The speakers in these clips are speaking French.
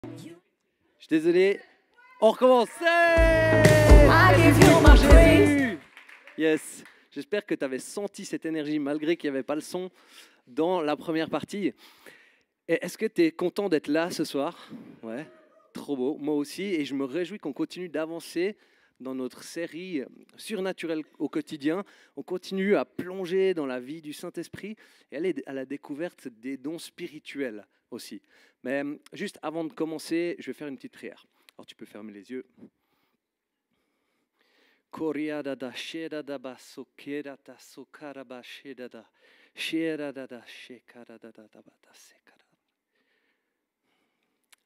Je suis désolé. On recommence. Yes. J'espère que tu avais senti cette énergie malgré qu'il n'y avait pas le son dans la première partie. Et est-ce que tu es content d'être là ce soir? Ouais, trop beau. Moi aussi. Et je me réjouis qu'on continue d'avancer dans notre série surnaturelle au quotidien. On continue à plonger dans la vie du Saint-Esprit et aller à la découverte des dons spirituels aussi. Mais juste avant de commencer, je vais faire une petite prière. Alors tu peux fermer les yeux.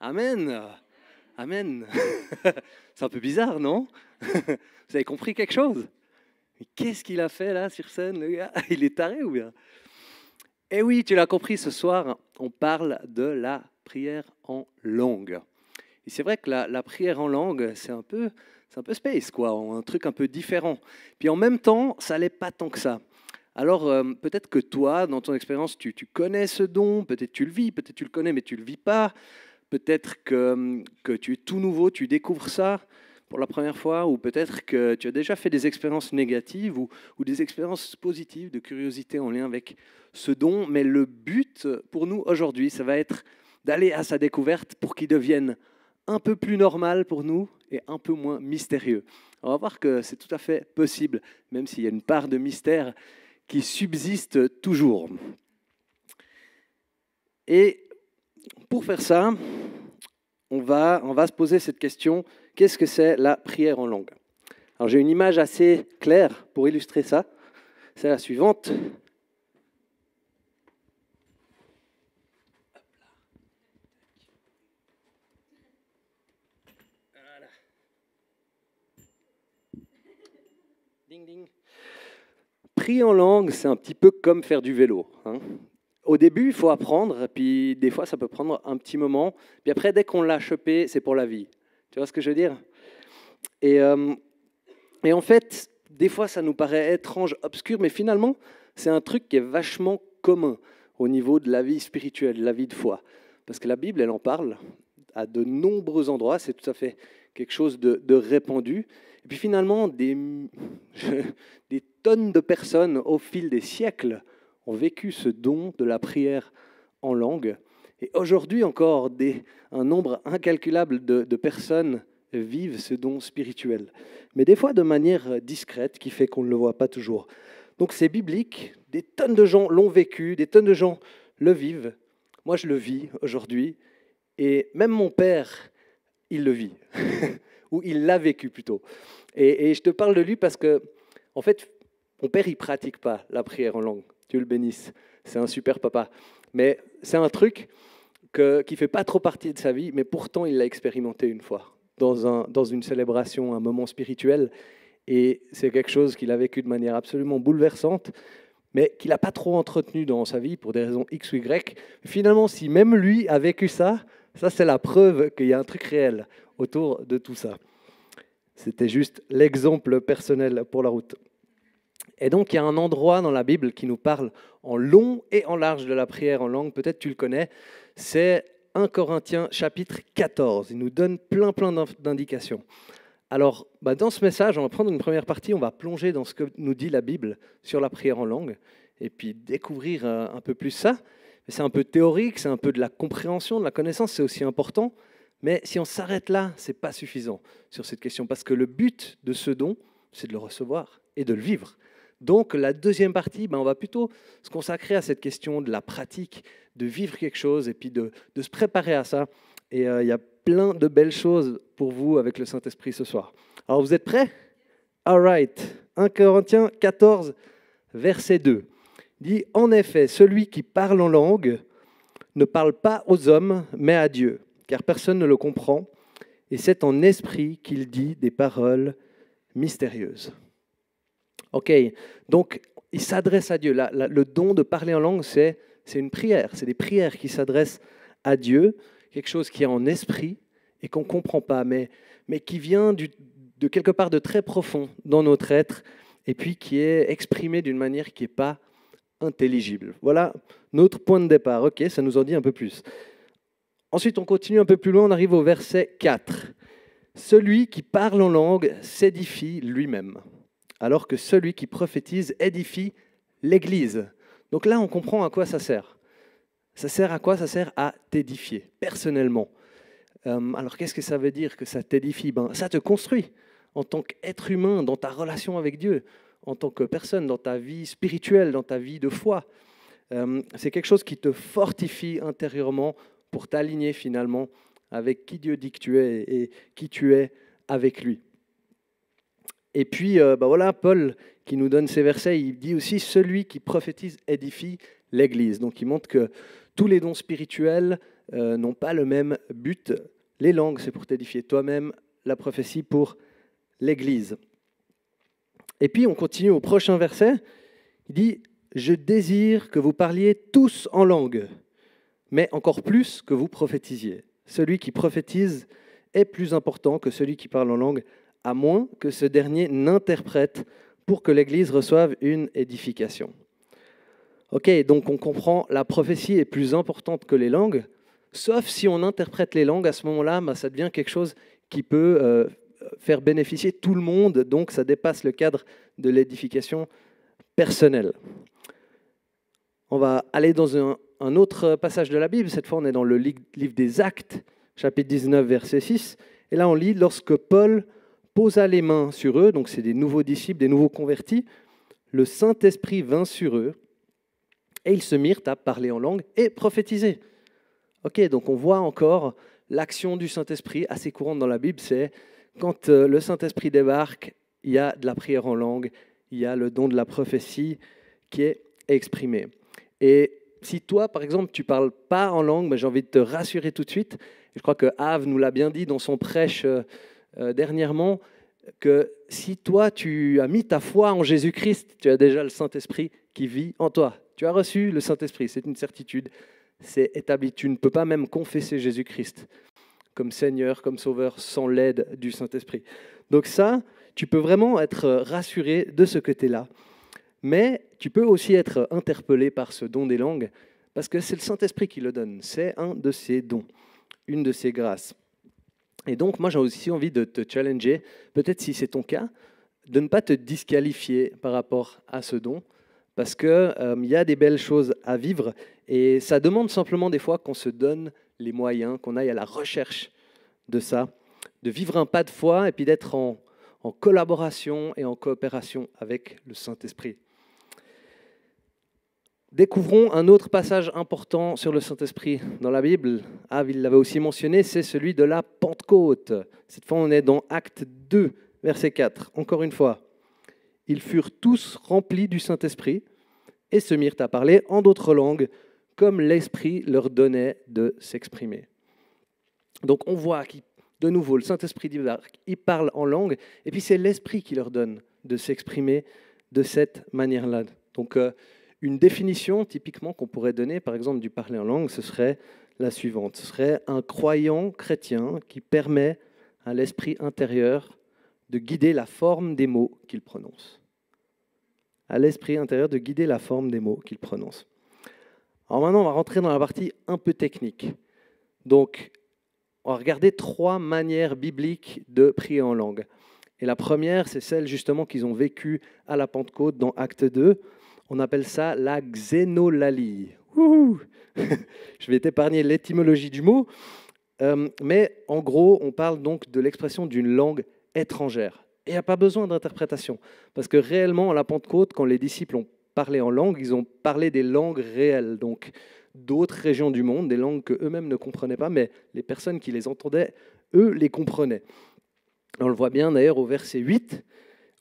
Amen. Amen. C'est un peu bizarre, non? Vous avez compris quelque chose? Mais qu'est-ce qu'il a fait là sur scène, le gars? Il est taré ou bien? Eh oui, tu l'as compris, ce soir, on parle de la prière en langue. Et c'est vrai que la prière en langue, c'est un peu space, quoi, un truc un peu différent. Puis en même temps, ça l'est pas tant que ça. Alors peut-être que toi, dans ton expérience, tu connais ce don, peut-être tu le vis, peut-être tu le connais, mais tu le vis pas. Peut-être que tu es tout nouveau, tu découvres ça pour la première fois, ou peut-être que tu as déjà fait des expériences négatives ou des expériences positives de curiosité en lien avec ce don. Mais le but pour nous aujourd'hui, ça va être d'aller à sa découverte pour qu'il devienne un peu plus normal pour nous et un peu moins mystérieux. On va voir que c'est tout à fait possible, même s'il y a une part de mystère qui subsiste toujours. Et pour faire ça, on va se poser cette question, qu'est-ce que c'est la prière en langue? Alors j'ai une image assez claire pour illustrer ça, c'est la suivante. Voilà. Ding ding. Prier en langue, c'est un petit peu comme faire du vélo, hein. Au début, il faut apprendre, puis des fois, ça peut prendre un petit moment. Puis après, dès qu'on l'a chopé, c'est pour la vie. Tu vois ce que je veux dire? Et en fait, des fois, ça nous paraît étrange, obscur, mais finalement, c'est un truc qui est vachement commun au niveau de la vie spirituelle, de la vie de foi. Parce que la Bible, elle en parle à de nombreux endroits, c'est tout à fait quelque chose de répandu. Et puis finalement, des tonnes de personnes au fil des siècles ont vécu ce don de la prière en langue. Et aujourd'hui encore, un nombre incalculable de personnes vivent ce don spirituel. Mais des fois de manière discrète, qui fait qu'on ne le voit pas toujours. Donc c'est biblique, des tonnes de gens l'ont vécu, des tonnes de gens le vivent. Moi, je le vis aujourd'hui. Et même mon père, il le vit. Ou il l'a vécu plutôt. Et je te parle de lui parce que, en fait, mon père, il ne pratique pas la prière en langue. Dieu le bénisse. C'est un super papa. Mais c'est un truc qui ne fait pas trop partie de sa vie, mais pourtant, il l'a expérimenté une fois, dans une célébration, un moment spirituel. Et c'est quelque chose qu'il a vécu de manière absolument bouleversante, mais qu'il n'a pas trop entretenu dans sa vie pour des raisons X ou Y. Finalement, si même lui a vécu ça, c'est la preuve qu'il y a un truc réel autour de tout ça. C'était juste l'exemple personnel pour la route. Et donc, il y a un endroit dans la Bible qui nous parle en long et en large de la prière en langue. Peut-être tu le connais. C'est 1 Corinthiens chapitre 14. Il nous donne plein d'indications. Alors, dans ce message, on va prendre une première partie. On va plonger dans ce que nous dit la Bible sur la prière en langue et puis découvrir un peu plus ça. C'est un peu théorique, c'est un peu de la compréhension, de la connaissance. C'est aussi important. Mais si on s'arrête là, ce n'est pas suffisant sur cette question. Parce que le but de ce don, c'est de le recevoir et de le vivre. Donc, la deuxième partie, on va plutôt se consacrer à cette question de la pratique, de vivre quelque chose et puis de se préparer à ça. Et il y a plein de belles choses pour vous avec le Saint-Esprit ce soir. Alors, vous êtes prêts? All right. 1 Corinthiens 14, verset 2. Dit, « En effet, celui qui parle en langue ne parle pas aux hommes, mais à Dieu, car personne ne le comprend, et c'est en esprit qu'il dit des paroles mystérieuses. » Ok, donc il s'adresse à Dieu. Le don de parler en langue, c'est une prière. C'est des prières qui s'adressent à Dieu, quelque chose qui est en esprit et qu'on ne comprend pas, mais qui vient de quelque part de très profond dans notre être et puis qui est exprimé d'une manière qui n'est pas intelligible. Voilà notre point de départ. Ok, ça nous en dit un peu plus. Ensuite, on continue un peu plus loin, on arrive au verset 4. Celui qui parle en langue s'édifie lui-même, alors que celui qui prophétise édifie l'Église. Donc là, on comprend à quoi ça sert. Ça sert à quoi? Ça sert à t'édifier, personnellement. Alors, qu'est-ce que ça veut dire que ça t'édifie? Ça te construit en tant qu'être humain, dans ta relation avec Dieu, en tant que personne, dans ta vie spirituelle, dans ta vie de foi. C'est quelque chose qui te fortifie intérieurement pour t'aligner finalement avec qui Dieu dit que tu es et qui tu es avec lui. Et puis, voilà, Paul qui nous donne ces versets, il dit aussi « Celui qui prophétise édifie l'Église ». Donc, il montre que tous les dons spirituels n'ont pas le même but. Les langues, c'est pour t'édifier toi-même, la prophétie pour l'Église. Et puis, on continue au prochain verset. Il dit « Je désire que vous parliez tous en langue, mais encore plus que vous prophétisiez. Celui qui prophétise est plus important que celui qui parle en langue, à moins que ce dernier n'interprète pour que l'Église reçoive une édification. » Ok, donc on comprend, la prophétie est plus importante que les langues, sauf si on interprète les langues, à ce moment-là, ça devient quelque chose qui peut faire bénéficier tout le monde, donc ça dépasse le cadre de l'édification personnelle. On va aller dans un autre passage de la Bible, cette fois on est dans le livre des Actes, chapitre 19, verset 6, et là on lit « Lorsque Paul posa les mains sur eux », donc c'est des nouveaux disciples, des nouveaux convertis, le Saint-Esprit vint sur eux, et ils se mirent à parler en langue et prophétiser. Ok, donc on voit encore l'action du Saint-Esprit assez courante dans la Bible, c'est quand le Saint-Esprit débarque, il y a de la prière en langue, il y a le don de la prophétie qui est exprimé. Et si toi, par exemple, tu ne parles pas en langue, j'ai envie de te rassurer tout de suite. Je crois que Ave nous l'a bien dit dans son prêche dernièrement, que si toi, tu as mis ta foi en Jésus-Christ, tu as déjà le Saint-Esprit qui vit en toi. Tu as reçu le Saint-Esprit, c'est une certitude, c'est établi. Tu ne peux pas même confesser Jésus-Christ comme Seigneur, comme Sauveur, sans l'aide du Saint-Esprit. Donc ça, tu peux vraiment être rassuré de ce côté-là. Mais tu peux aussi être interpellé par ce don des langues, parce que c'est le Saint-Esprit qui le donne. C'est un de ses dons, une de ses grâces. Et donc, moi, j'ai aussi envie de te challenger, peut-être si c'est ton cas, de ne pas te disqualifier par rapport à ce don, parce qu'il y a des belles choses à vivre, et ça demande simplement des fois qu'on se donne les moyens, qu'on aille à la recherche de ça, de vivre un pas de foi, et puis d'être en collaboration et en coopération avec le Saint-Esprit. Découvrons un autre passage important sur le Saint-Esprit dans la Bible. Il l'avait aussi mentionné, c'est celui de la Pentecôte. Cette fois, on est dans Acte 2, verset 4. Encore une fois, ils furent tous remplis du Saint-Esprit et se mirent à parler en d'autres langues, comme l'Esprit leur donnait de s'exprimer. Donc on voit de nouveau le Saint-Esprit il parle en langue, et puis c'est l'Esprit qui leur donne de s'exprimer de cette manière-là. Donc une définition typiquement qu'on pourrait donner, par exemple, du parler en langue, ce serait la suivante. Ce serait un croyant chrétien qui permet à l'esprit intérieur de guider la forme des mots qu'il prononce. À l'esprit intérieur de guider la forme des mots qu'il prononce. Alors maintenant, on va rentrer dans la partie un peu technique. Donc, on va regarder 3 manières bibliques de prier en langue. Et la première, c'est celle justement qu'ils ont vécue à la Pentecôte dans Acte 2. On appelle ça la xénolalie. Je vais t'épargner l'étymologie du mot, mais en gros, on parle donc de l'expression d'une langue étrangère. Et il n'y a pas besoin d'interprétation, parce que réellement, à la Pentecôte, quand les disciples ont parlé en langue, ils ont parlé des langues réelles, donc d'autres régions du monde, des langues qu'eux-mêmes ne comprenaient pas, mais les personnes qui les entendaient, eux, les comprenaient. On le voit bien d'ailleurs au verset 8,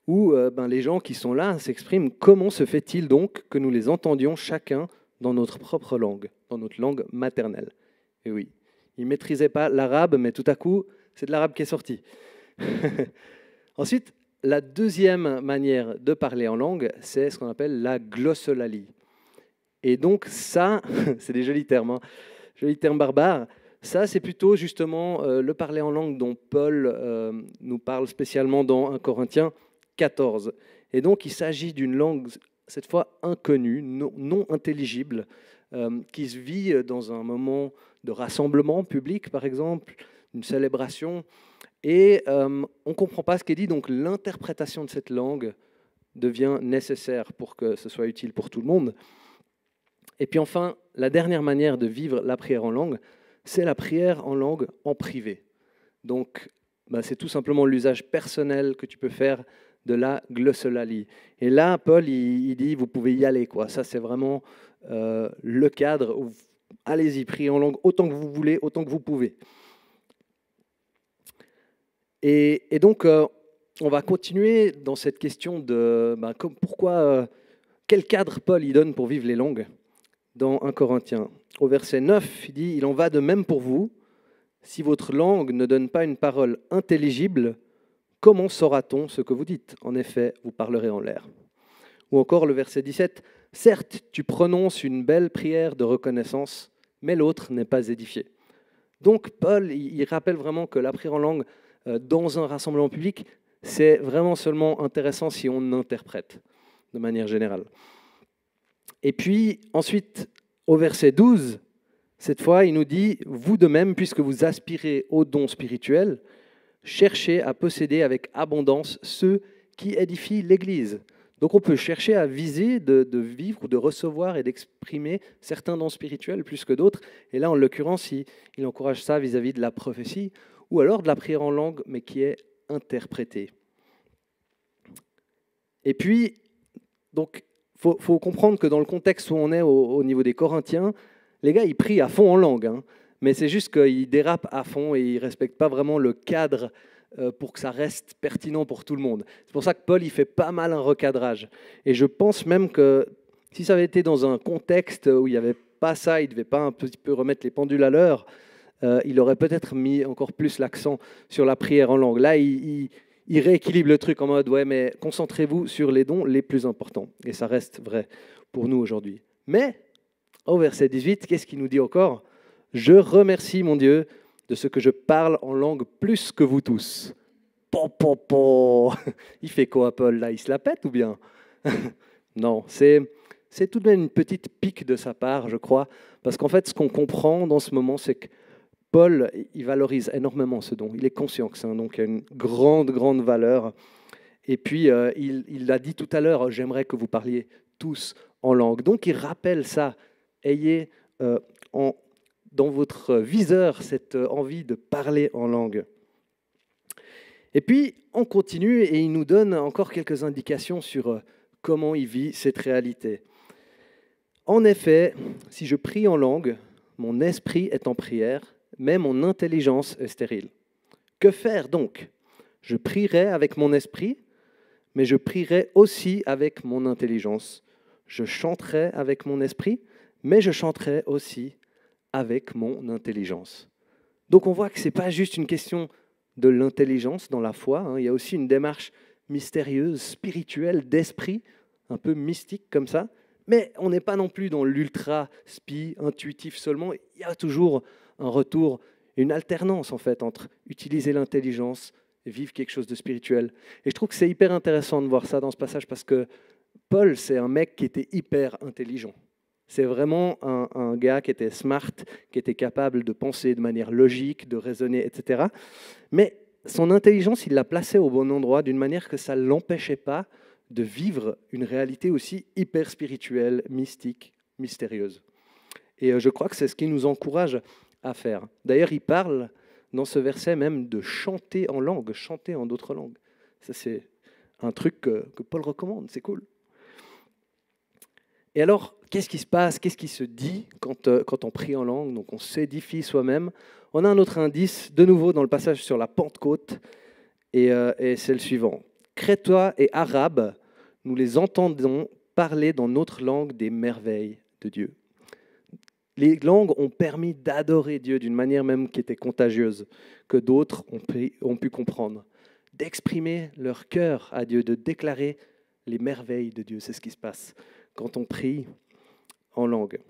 où les gens qui sont là s'expriment. Comment se fait-il donc que nous les entendions chacun dans notre propre langue, dans notre langue maternelle? Et oui, ils ne maîtrisaient pas l'arabe, mais tout à coup, c'est de l'arabe qui est sorti. Ensuite, la deuxième manière de parler en langue, c'est ce qu'on appelle la glossolalie. Et donc ça, c'est des jolis termes, jolis termes barbares. Ça, c'est plutôt justement le parler en langue dont Paul nous parle spécialement dans 1 Corinthiens 14. Et donc, il s'agit d'une langue, cette fois inconnue, non intelligible, qui se vit dans un moment de rassemblement public, par exemple, une célébration. Et on ne comprend pas ce qui est dit, donc l'interprétation de cette langue devient nécessaire pour que ce soit utile pour tout le monde. Et puis enfin, la dernière manière de vivre la prière en langue, c'est la prière en langue en privé. Donc, c'est tout simplement l'usage personnel que tu peux faire de la glossolalie. Et là, Paul, il dit, vous pouvez y aller, quoi. Ça, c'est vraiment le cadre où allez-y, priez en langue autant que vous voulez, autant que vous pouvez. Et donc, on va continuer dans cette question de pourquoi, quel cadre Paul il donne pour vivre les langues dans 1 Corinthiens. Au verset 9, il dit « Il en va de même pour vous. Si votre langue ne donne pas une parole intelligible, comment saura-t-on ce que vous dites? En effet, vous parlerez en l'air. » Ou encore le verset 17, « Certes, tu prononces une belle prière de reconnaissance, mais l'autre n'est pas édifié. » Donc Paul, il rappelle vraiment que la prière en langue dans un rassemblement public, c'est vraiment seulement intéressant si on interprète de manière générale. Et puis ensuite, au verset 12, cette fois, il nous dit « Vous de même, puisque vous aspirez aux dons spirituels, cherchez à posséder avec abondance ceux qui édifient l'Église. » Donc on peut chercher à viser de vivre ou de recevoir et d'exprimer certains dons spirituels plus que d'autres. Et là, en l'occurrence, il encourage ça vis-à-vis de la prophétie ou alors de la prière en langue, mais qui est interprétée. Et puis, donc, faut comprendre que dans le contexte où on est au niveau des Corinthiens, les gars, ils prient à fond en langue, hein, mais c'est juste qu'ils dérapent à fond et ils ne respectent pas vraiment le cadre pour que ça reste pertinent pour tout le monde. C'est pour ça que Paul, il fait pas mal un recadrage. Et je pense même que si ça avait été dans un contexte où il n'y avait pas ça, il ne devait pas un petit peu remettre les pendules à l'heure, il aurait peut-être mis encore plus l'accent sur la prière en langue. Là, il rééquilibre le truc en mode « ouais, mais concentrez-vous sur les dons les plus importants ». Et ça reste vrai pour nous aujourd'hui. Mais, au verset 18, qu'est-ce qu'il nous dit encore ? « Je remercie mon Dieu de ce que je parle en langue plus que vous tous. » Il fait quoi, Paul, là? Il se la pète ou bien? Non, c'est tout de même une petite pique de sa part, je crois, parce qu'en fait, ce qu'on comprend dans ce moment, c'est que Paul, il valorise énormément ce don. Il est conscient que c'est un don qui a une grande, grande valeur. Et puis, il l'a dit tout à l'heure, j'aimerais que vous parliez tous en langue. Donc, il rappelle ça. Ayez dans votre viseur cette envie de parler en langue. Et puis, on continue et il nous donne encore quelques indications sur comment il vit cette réalité. En effet, si je prie en langue, mon esprit est en prière, mais mon intelligence est stérile. Que faire donc? Je prierai avec mon esprit, mais je prierai aussi avec mon intelligence. Je chanterai avec mon esprit, mais je chanterai aussi avec mon intelligence. Donc on voit que ce n'est pas juste une question de l'intelligence dans la foi, hein. Il y a aussi une démarche mystérieuse, spirituelle, d'esprit, un peu mystique comme ça, mais on n'est pas non plus dans l'ultra-spi, intuitif seulement, il y a toujours un retour, une alternance en fait entre utiliser l'intelligence et vivre quelque chose de spirituel. Et je trouve que c'est hyper intéressant de voir ça dans ce passage parce que Paul, c'est un mec qui était hyper intelligent. C'est vraiment un gars qui était smart, qui était capable de penser de manière logique, de raisonner, etc. Mais son intelligence, il l'a placée au bon endroit d'une manière que ça ne l'empêchait pas de vivre une réalité aussi hyper spirituelle, mystique, mystérieuse. Et je crois que c'est ce qui nous encourage à faire. D'ailleurs, il parle dans ce verset même de chanter en langue, chanter en d'autres langues. Ça, c'est un truc que Paul recommande, c'est cool. Et alors, qu'est-ce qui se passe? Qu'est-ce qui se dit quand on prie en langue? Donc, on s'édifie soi-même. On a un autre indice, de nouveau dans le passage sur la Pentecôte, et c'est le suivant. Crétois et Arabes, nous les entendons parler dans notre langue des merveilles de Dieu. Les langues ont permis d'adorer Dieu d'une manière même qui était contagieuse, que d'autres ont pu comprendre, d'exprimer leur cœur à Dieu, de déclarer les merveilles de Dieu. C'est ce qui se passe quand on prie en langue.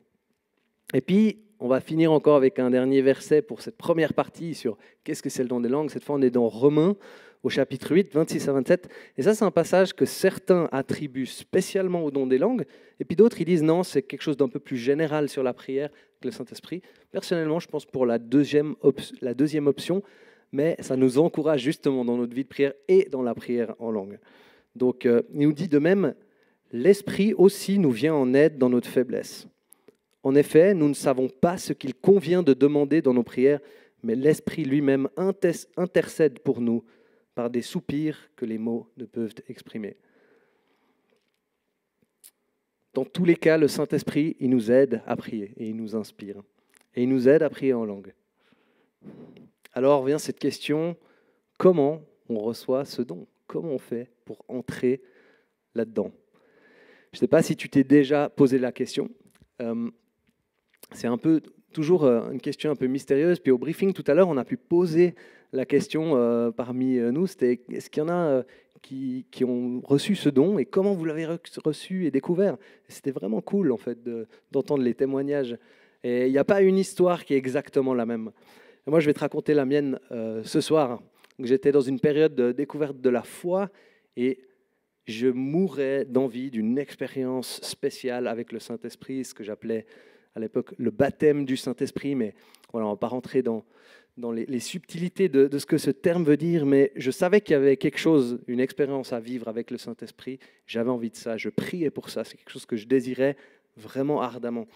Et puis, On va finir encore avec un dernier verset pour cette première partie sur qu'est-ce que c'est le don des langues. Cette fois, on est dans Romains, au chapitre 8, 26 à 27. Et ça, c'est un passage que certains attribuent spécialement au don des langues, et puis d'autres, ils disent non, c'est quelque chose d'un peu plus général sur la prière que le Saint-Esprit. Personnellement, je pense pour la deuxième option, mais ça nous encourage justement dans notre vie de prière et dans la prière en langue. Donc, il nous dit de même, l'Esprit aussi nous vient en aide dans notre faiblesse. En effet, nous ne savons pas ce qu'il convient de demander dans nos prières, mais l'Esprit lui-même intercède pour nous par des soupirs que les mots ne peuvent exprimer. Dans tous les cas, le Saint-Esprit, il nous aide à prier et il nous inspire. Et il nous aide à prier en langue. Alors vient cette question, comment on reçoit ce don? Comment on fait pour entrer là-dedans? Je ne sais pas si tu t'es déjà posé la question. C'est un peu toujours une question un peu mystérieuse. Puis au briefing tout à l'heure, on a pu poser la question parmi nous. C'était est-ce qu'il y en a qui ont reçu ce don et comment vous l'avez reçu et découvert? C'était vraiment cool en fait d'entendre les témoignages. Et il n'y a pas une histoire qui est exactement la même. Et moi, je vais te raconter la mienne ce soir. J'étais dans une période de découverte de la foi et je mourais d'envie d'une expérience spéciale avec le Saint-Esprit, ce que j'appelais à l'époque le baptême du Saint-Esprit, mais voilà, on ne va pas rentrer dans les subtilités de ce que ce terme veut dire, mais je savais qu'il y avait quelque chose, une expérience à vivre avec le Saint-Esprit. J'avais envie de ça, je priais pour ça, c'est quelque chose que je désirais vraiment ardemment.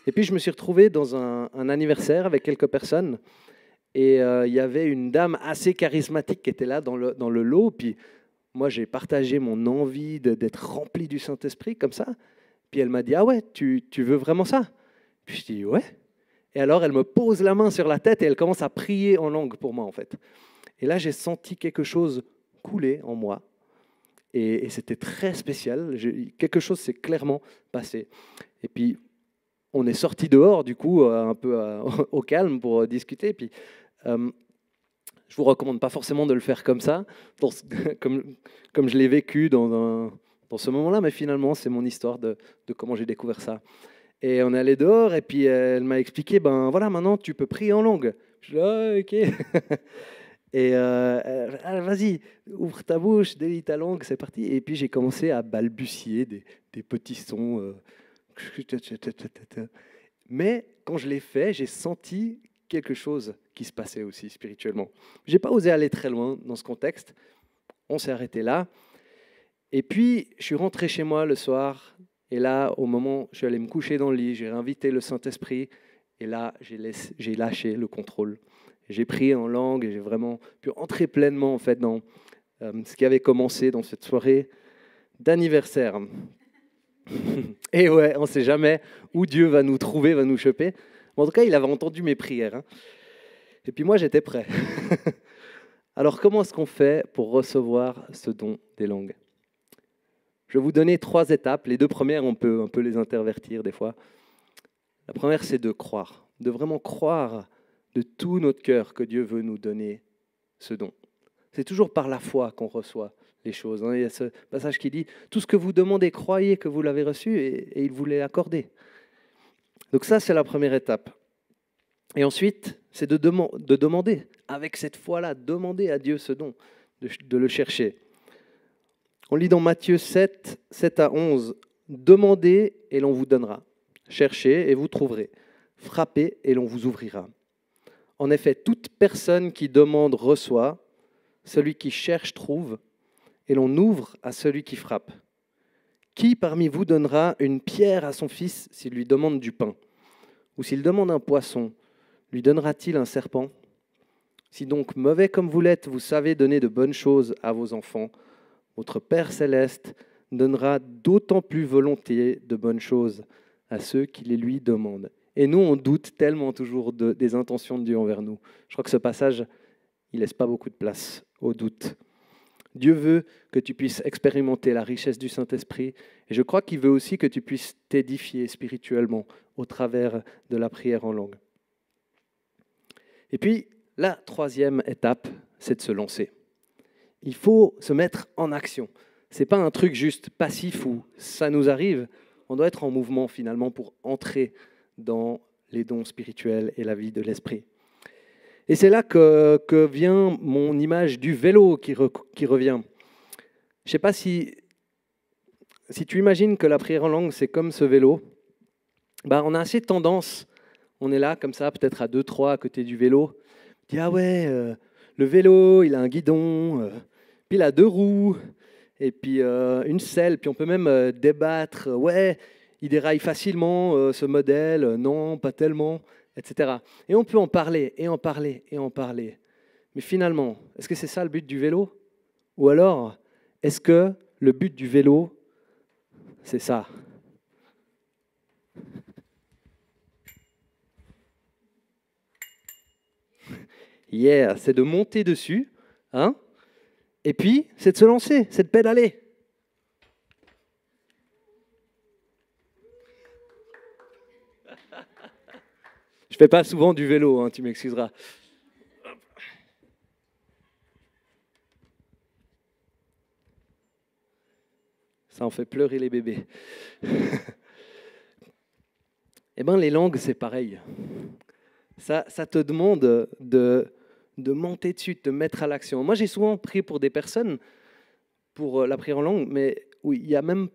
Et puis je me suis retrouvé dans un anniversaire avec quelques personnes, et il y avait une dame assez charismatique qui était là dans le lot, puis moi j'ai partagé mon envie d'être rempli du Saint-Esprit comme ça, puis elle m'a dit « Ah ouais, tu veux vraiment ça ?» Puis je dis « Ouais ». Et alors, elle me pose la main sur la tête et elle commence à prier en langue pour moi, en fait. Et là, j'ai senti quelque chose couler en moi. Et c'était très spécial. Quelque chose s'est clairement passé. Et puis, on est sorti dehors, du coup, un peu au calme pour discuter. Puis, je ne vous recommande pas forcément de le faire comme ça, comme je l'ai vécu dans ce moment-là. Mais finalement, c'est mon histoire de comment j'ai découvert ça. Et on est allé dehors, et puis elle m'a expliqué, ben voilà, maintenant tu peux prier en langue. Je dis, ah, ok. Et vas-y, ouvre ta bouche, délie ta langue, c'est parti. Et puis j'ai commencé à balbutier des petits sons. Mais quand je l'ai fait, j'ai senti quelque chose qui se passait aussi spirituellement. Je n'ai pas osé aller très loin dans ce contexte. On s'est arrêté là. Et puis, je suis rentré chez moi le soir. Et là, au moment où je suis allé me coucher dans le lit, j'ai invité le Saint-Esprit. Et là, j'ai lâché le contrôle. J'ai prié en langue et j'ai vraiment pu entrer pleinement en fait, dans ce qui avait commencé dans cette soirée d'anniversaire. Et ouais, on ne sait jamais où Dieu va nous trouver, va nous choper. En tout cas, il avait entendu mes prières. Hein. Et puis moi, j'étais prêt. Alors, comment est-ce qu'on fait pour recevoir ce don des langues? Je vais vous donner 3 étapes. Les 2 premières, on peut un peu les intervertir des fois. La première, c'est de croire, de vraiment croire de tout notre cœur que Dieu veut nous donner ce don. C'est toujours par la foi qu'on reçoit les choses. Il y a ce passage qui dit « Tout ce que vous demandez, croyez que vous l'avez reçu et il vous l'a accordé. » Donc ça, c'est la première étape. Et ensuite, c'est de demander, avec cette foi-là, demander à Dieu ce don, de le chercher. On lit dans Matthieu 7, 7 à 11, « Demandez et l'on vous donnera. Cherchez et vous trouverez. Frappez et l'on vous ouvrira. En effet, toute personne qui demande reçoit, celui qui cherche trouve, et l'on ouvre à celui qui frappe. Qui parmi vous donnera une pierre à son fils s'il lui demande du pain? Ou s'il demande un poisson, lui donnera-t-il un serpent? Si donc, mauvais comme vous l'êtes, vous savez donner de bonnes choses à vos enfants, votre Père céleste donnera d'autant plus volontiers de bonnes choses à ceux qui les lui demandent. Et nous, on doute tellement toujours des intentions de Dieu envers nous. Je crois que ce passage, il ne laisse pas beaucoup de place au doute. Dieu veut que tu puisses expérimenter la richesse du Saint-Esprit. Et je crois qu'il veut aussi que tu puisses t'édifier spirituellement au travers de la prière en langue. Et puis, la 3e étape, c'est de se lancer. Il faut se mettre en action. Ce n'est pas un truc juste passif où ça nous arrive. On doit être en mouvement finalement pour entrer dans les dons spirituels et la vie de l'esprit. Et c'est là que vient mon image du vélo qui revient. Je ne sais pas si tu imagines que la prière en langue, c'est comme ce vélo. On a assez tendance, on est là comme ça, peut-être à 2-3 à côté du vélo. On dit, ah ouais, le vélo, il a un guidon, puis il a 2 roues, et puis une selle, puis on peut même débattre. Ouais, il déraille facilement, ce modèle, non, pas tellement, etc. Et on peut en parler, et en parler, et en parler. Mais finalement, est-ce que c'est ça le but du vélo? Ou alors, est-ce que le but du vélo, c'est ça? Yeah, c'est de monter dessus, hein? Et puis, c'est de se lancer, c'est de pédaler. Je ne fais pas souvent du vélo, hein, tu m'excuseras. Ça en fait pleurer les bébés. Eh bien, les langues, c'est pareil. Ça te demande de monter dessus, de te mettre à l'action. Moi, j'ai souvent prié pour des personnes, pour la prière en langue, mais oui,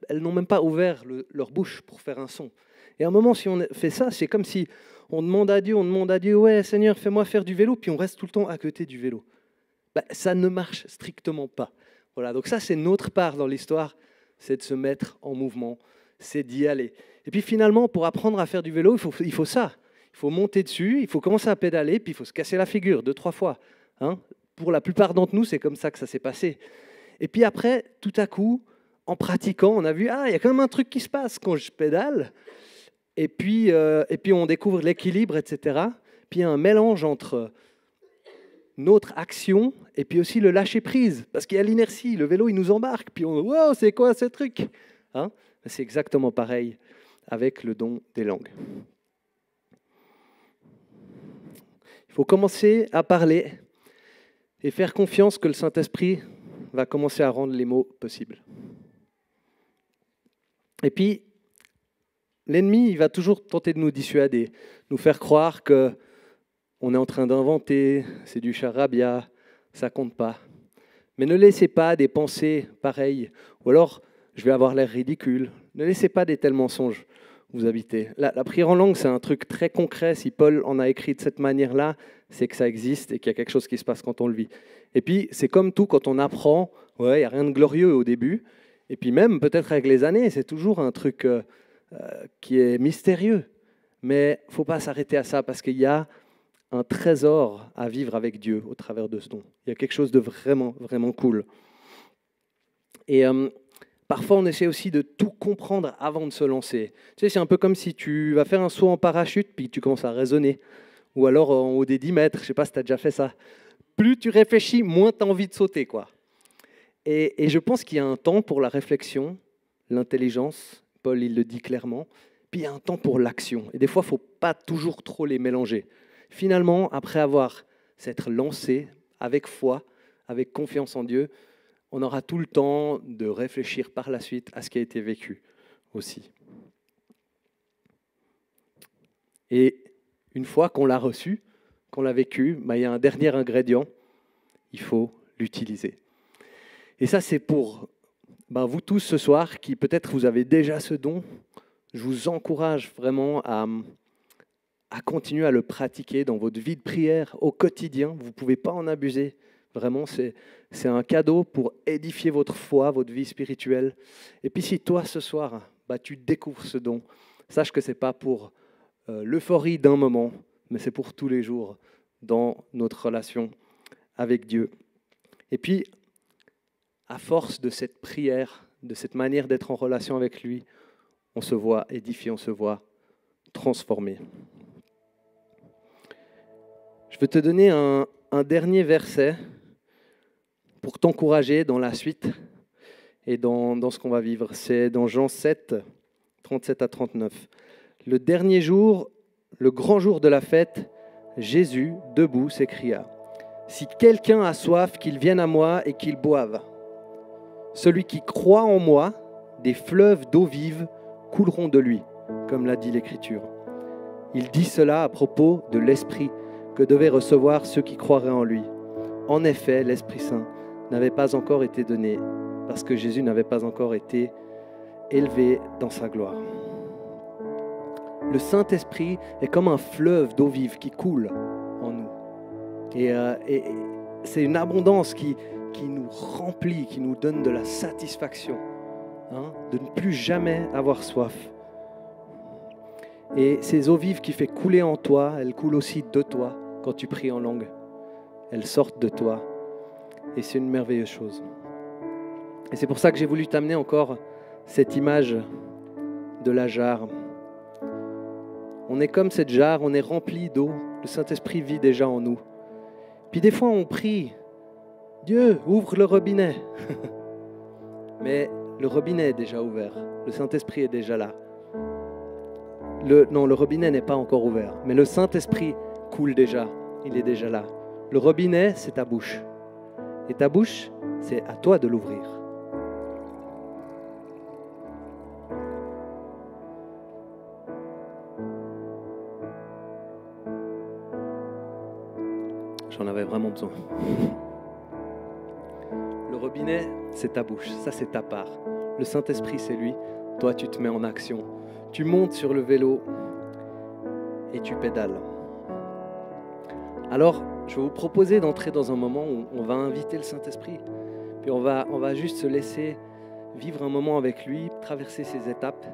elles n'ont même pas ouvert leur bouche pour faire un son. Et à un moment, si on fait ça, c'est comme si on demande à Dieu, ouais, Seigneur, fais-moi faire du vélo, puis on reste tout le temps à côté du vélo. Ça ne marche strictement pas. Voilà, donc ça, c'est notre part dans l'histoire, c'est de se mettre en mouvement, c'est d'y aller. Et puis finalement, pour apprendre à faire du vélo, il faut ça. Il faut monter dessus, il faut commencer à pédaler, puis il faut se casser la figure 2-3 fois. Hein. Pour la plupart d'entre nous, c'est comme ça que ça s'est passé. Et puis après, tout à coup, en pratiquant, on a vu, il y a quand même un truc qui se passe quand je pédale. Et puis on découvre l'équilibre, etc. Puis il y a un mélange entre notre action et puis aussi le lâcher-prise. Parce qu'il y a l'inertie, le vélo, il nous embarque. Puis on wow, c'est quoi ce truc, hein? C'est exactement pareil avec le don des langues. Il faut commencer à parler et faire confiance que le Saint-Esprit va commencer à rendre les mots possibles. Et puis, l'ennemi, il va toujours tenter de nous dissuader, nous faire croire qu'on est en train d'inventer, c'est du charabia, ça compte pas. Mais ne laissez pas des pensées pareilles, ou alors je vais avoir l'air ridicule. Ne laissez pas des tels mensonges vous habiter. La prière en langue, c'est un truc très concret. Si Paul en a écrit de cette manière-là, c'est que ça existe et qu'il y a quelque chose qui se passe quand on le vit. Et puis, c'est comme tout, quand on apprend, ouais, il n'y a rien de glorieux au début. Et puis même, peut-être avec les années, c'est toujours un truc qui est mystérieux. Mais il ne faut pas s'arrêter à ça, parce qu'il y a un trésor à vivre avec Dieu au travers de ce don. Il y a quelque chose de vraiment, vraiment cool. Et parfois, on essaie aussi de tout comprendre avant de se lancer. Tu sais, c'est un peu comme si tu vas faire un saut en parachute, puis tu commences à raisonner. Ou alors en haut des 10 mètres, je ne sais pas si tu as déjà fait ça. Plus tu réfléchis, moins tu as envie de sauter, quoi. Et je pense qu'il y a un temps pour la réflexion, l'intelligence, Paul il le dit clairement, puis il y a un temps pour l'action. Et des fois, il ne faut pas toujours trop les mélanger. Finalement, après avoir s'être lancé avec foi, avec confiance en Dieu, on aura tout le temps de réfléchir par la suite à ce qui a été vécu aussi. Et une fois qu'on l'a reçu, qu'on l'a vécu, il y a un dernier ingrédient, il faut l'utiliser. Et ça, c'est pour vous tous ce soir, qui peut-être vous avez déjà ce don, je vous encourage vraiment à continuer à le pratiquer dans votre vie de prière au quotidien. Vous ne pouvez pas en abuser. Vraiment, c'est un cadeau pour édifier votre foi, votre vie spirituelle. Et puis si toi, ce soir, tu découvres ce don, sache que ce n'est pas pour l'euphorie d'un moment, mais c'est pour tous les jours dans notre relation avec Dieu. Et puis, à force de cette prière, de cette manière d'être en relation avec lui, on se voit édifié, on se voit transformé. Je vais te donner un dernier verset pour t'encourager dans la suite et dans ce qu'on va vivre. C'est dans Jean 7, 37 à 39. Le dernier jour, le grand jour de la fête, Jésus, debout, s'écria : « Si quelqu'un a soif, qu'il vienne à moi et qu'il boive. Celui qui croit en moi, des fleuves d'eau vive couleront de lui, comme l'a dit l'Écriture. Il dit cela à propos de l'Esprit que devaient recevoir ceux qui croiraient en lui. En effet, l'Esprit Saint n'avait pas encore été donné parce que Jésus n'avait pas encore été élevé dans sa gloire. Le Saint-Esprit est comme un fleuve d'eau vive qui coule en nous. Et c'est une abondance qui nous remplit, qui nous donne de la satisfaction, de ne plus jamais avoir soif. Et ces eaux vives qui fait couler en toi, elles coulent aussi de toi quand tu pries en langue. Elles sortent de toi. Et c'est une merveilleuse chose. Et c'est pour ça que j'ai voulu t'amener encore cette image de la jarre. On est comme cette jarre, on est rempli d'eau. Le Saint-Esprit vit déjà en nous. Puis des fois on prie, Dieu, ouvre le robinet. Mais le robinet est déjà ouvert. Le Saint-Esprit est déjà là. Non, le robinet n'est pas encore ouvert. Mais le Saint-Esprit coule déjà. Il est déjà là. Le robinet, c'est ta bouche. Et ta bouche, c'est à toi de l'ouvrir. J'en avais vraiment besoin. Le robinet, c'est ta bouche. Ça, c'est ta part. Le Saint-Esprit, c'est lui. Toi, tu te mets en action. Tu montes sur le vélo et tu pédales. Alors, je vais vous proposer d'entrer dans un moment où on va inviter le Saint-Esprit. Puis on va juste se laisser vivre un moment avec lui, traverser ces étapes.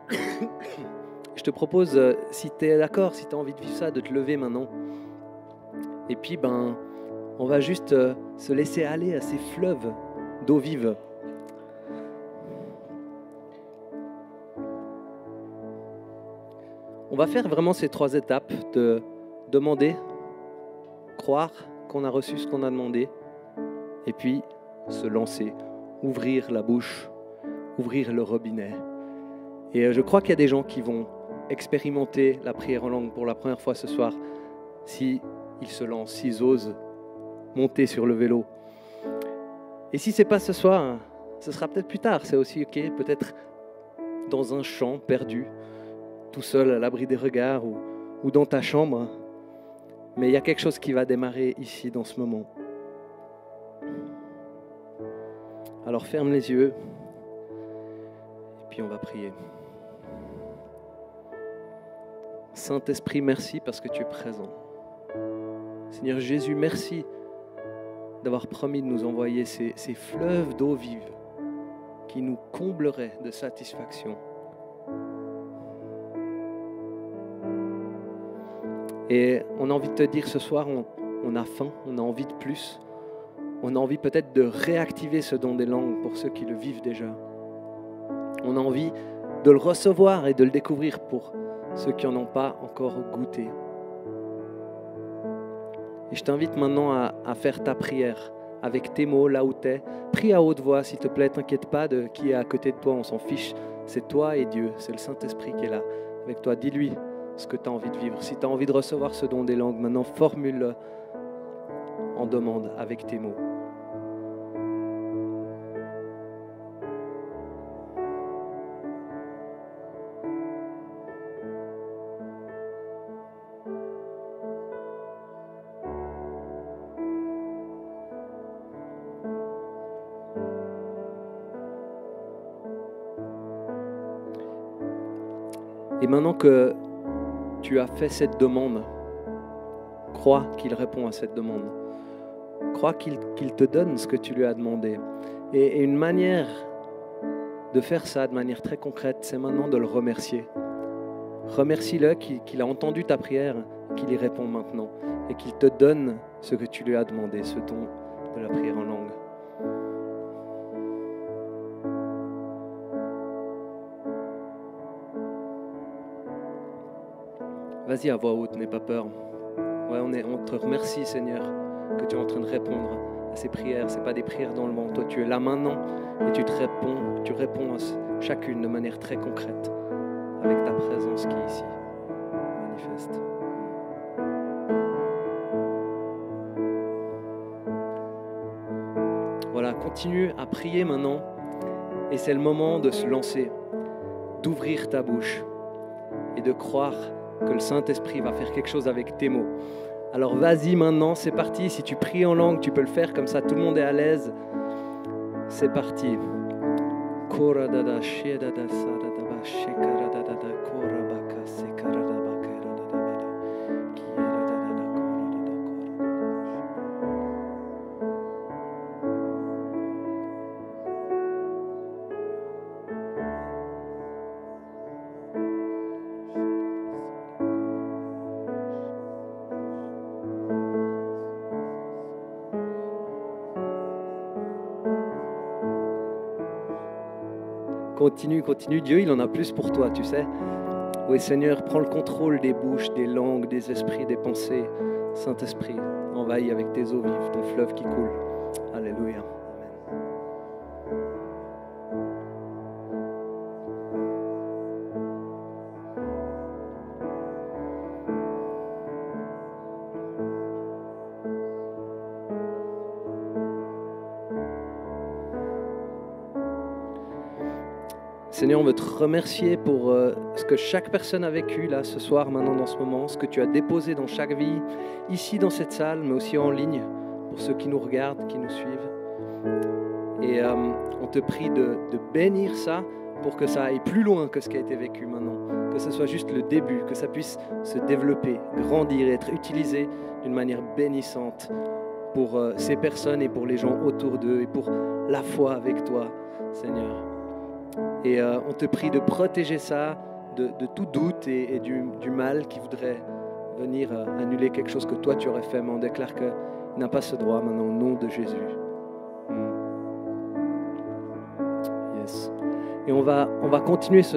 Je te propose, si tu es d'accord, si tu as envie de vivre ça, de te lever maintenant. Et puis, on va juste se laisser aller à ces fleuves d'eau vive. On va faire vraiment ces 3 étapes de demander, croire qu'on a reçu ce qu'on a demandé, et puis se lancer, ouvrir la bouche, ouvrir le robinet. Et je crois qu'il y a des gens qui vont expérimenter la prière en langue pour la première fois ce soir, s'ils se lancent, s'ils osent monter sur le vélo. Et si ce n'est pas ce soir, ce sera peut-être plus tard, c'est aussi ok, peut-être dans un champ perdu, tout seul à l'abri des regards ou dans ta chambre. Mais il y a quelque chose qui va démarrer ici, dans ce moment. Alors ferme les yeux et puis on va prier. Saint-Esprit, merci parce que tu es présent. Seigneur Jésus, merci d'avoir promis de nous envoyer ces fleuves d'eau vive qui nous combleraient de satisfaction. Et on a envie de te dire ce soir, on a faim, on a envie de plus. On a envie peut-être de réactiver ce don des langues pour ceux qui le vivent déjà. On a envie de le recevoir et de le découvrir pour ceux qui n'en ont pas encore goûté. Et je t'invite maintenant à faire ta prière avec tes mots là où tu es. Prie à haute voix, s'il te plaît, t'inquiète pas de qui est à côté de toi, on s'en fiche. C'est toi et Dieu, c'est le Saint-Esprit qui est là avec toi. Dis-lui ce que tu as envie de vivre. Si tu as envie de recevoir ce don des langues, maintenant formule-le en demande avec tes mots. Et maintenant que tu as fait cette demande, crois qu'il répond à cette demande. Crois qu'il te donne ce que tu lui as demandé. Et une manière de faire ça de manière très concrète, c'est maintenant de le remercier. Remercie-le qu'il a entendu ta prière, qu'il y répond maintenant et qu'il te donne ce que tu lui as demandé, ce don de la prière en langue. Vas-y à voix haute, n'aie pas peur. Ouais, on te remercie, Seigneur, que tu es en train de répondre à ces prières. Ce n'est pas des prières dans le vent. Toi, tu es là maintenant et tu réponds à chacune de manière très concrète avec ta présence qui est ici, manifeste. Voilà, continue à prier maintenant et c'est le moment de se lancer, d'ouvrir ta bouche et de croire que le Saint-Esprit va faire quelque chose avec tes mots. Alors vas-y maintenant, c'est parti. Si tu pries en langue, tu peux le faire comme ça, tout le monde est à l'aise. C'est parti. Continue, continue. Dieu, il en a plus pour toi, tu sais. Oui, Seigneur, prends le contrôle des bouches, des langues, des esprits, des pensées. Saint-Esprit, envahis avec tes eaux vives, ton fleuve qui coule. Alléluia. Seigneur, on veut te remercier pour ce que chaque personne a vécu là ce soir, maintenant dans ce moment, ce que tu as déposé dans chaque vie, ici dans cette salle, mais aussi en ligne, pour ceux qui nous regardent, qui nous suivent. Et on te prie de bénir ça pour que ça aille plus loin que ce qui a été vécu maintenant, que ce soit juste le début, que ça puisse se développer, grandir et être utilisé d'une manière bénissante pour ces personnes et pour les gens autour d'eux et pour la foi avec toi, Seigneur. Et on te prie de protéger ça de tout doute et du mal qui voudrait venir annuler quelque chose que toi tu aurais fait. Mais on déclare qu'il n'a pas ce droit maintenant au nom de Jésus. Yes. Et on va continuer ce